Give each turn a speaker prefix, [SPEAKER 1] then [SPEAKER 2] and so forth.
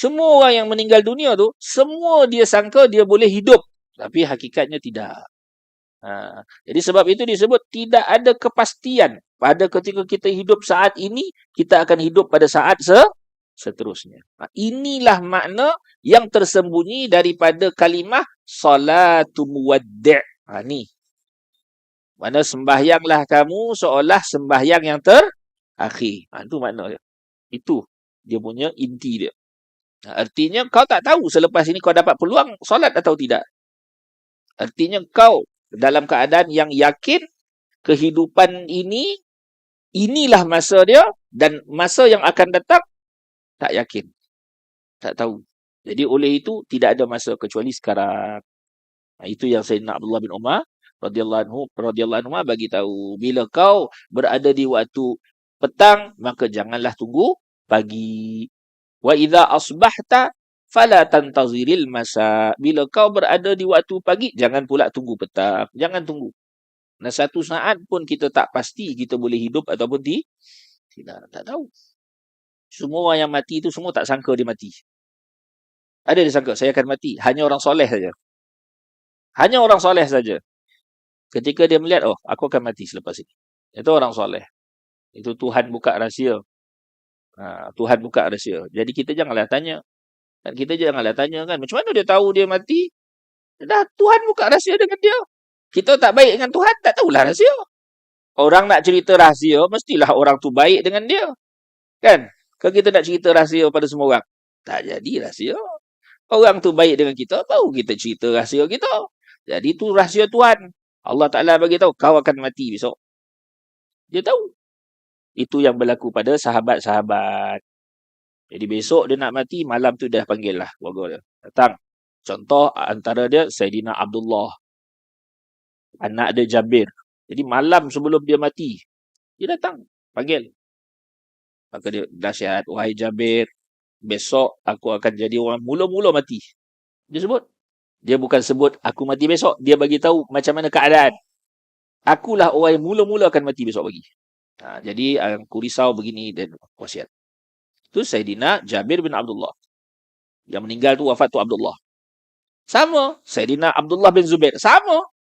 [SPEAKER 1] Semua orang yang meninggal dunia tu, semua dia sangka dia boleh hidup. Tapi hakikatnya tidak. Jadi sebab itu disebut tidak ada kepastian. Pada ketika kita hidup saat ini, kita akan hidup pada saat seterusnya. Inilah makna yang tersembunyi daripada kalimah salatu muwaddi'. Ni. Mana sembahyanglah kamu seolah sembahyang yang terakhir. Itu makna dia. Itu dia punya inti dia. Artinya kau tak tahu selepas ini kau dapat peluang solat atau tidak. Artinya kau dalam keadaan yang yakin kehidupan ini, inilah masa dia, dan masa yang akan datang tak yakin. Tak tahu. Jadi oleh itu tidak ada masa kecuali sekarang. Itu yang Sayyidina Abdullah bin Umar radhiyallahu anhu bagi tahu. Bila kau berada di waktu petang, maka janganlah tunggu pagi. Wa idza asbahta fala tantaziril masa. Bila kau berada di waktu pagi, jangan pula tunggu petang. Jangan tunggu. Dan satu saat pun kita tak pasti kita boleh hidup ataupun tidak. Tak tahu. Semua orang yang mati itu semua tak sangka dia mati. Ada dia sangka saya akan mati. Hanya orang soleh saja. Hanya orang soleh saja. Ketika dia melihat, oh, aku akan mati selepas ini. Itu orang soleh. Itu Tuhan buka rahsia. Tuhan buka rahsia. Jadi kita janganlah tanya. Dan kita janganlah tanya kan, macam mana dia tahu dia mati? Dah Tuhan buka rahsia dengan dia. Kita tak baik dengan Tuhan, tak tahulah rahsia. Orang nak cerita rahsia, mestilah orang tu baik dengan dia. Kan? Kalau kita nak cerita rahsia pada semua orang, tak jadi rahsia. Orang tu baik dengan kita, baru kita cerita rahsia kita. Jadi tu rahsia Tuhan. Allah Ta'ala bagi tahu, kau akan mati besok. Dia tahu. Itu yang berlaku pada sahabat-sahabat. Jadi besok dia nak mati, malam tu dah panggil lah keluarga dia. Datang. Contoh antara dia, Sayyidina Abdullah. Anak dia Jabir. Jadi malam sebelum dia mati, dia datang. Panggil. Maka dia nasihat, wahai Jabir, besok aku akan jadi orang mula-mula mati. Dia sebut. Dia bukan sebut aku mati besok. Dia bagi tahu macam mana keadaan. Akulah orang yang mula-mula akan mati besok pagi. Jadi aku risau begini dan wasiat. Itu Sayyidina Jabir bin Abdullah. Yang meninggal tu wafat tu Abdullah. Sama. Sayyidina Abdullah bin Zubair. Sama.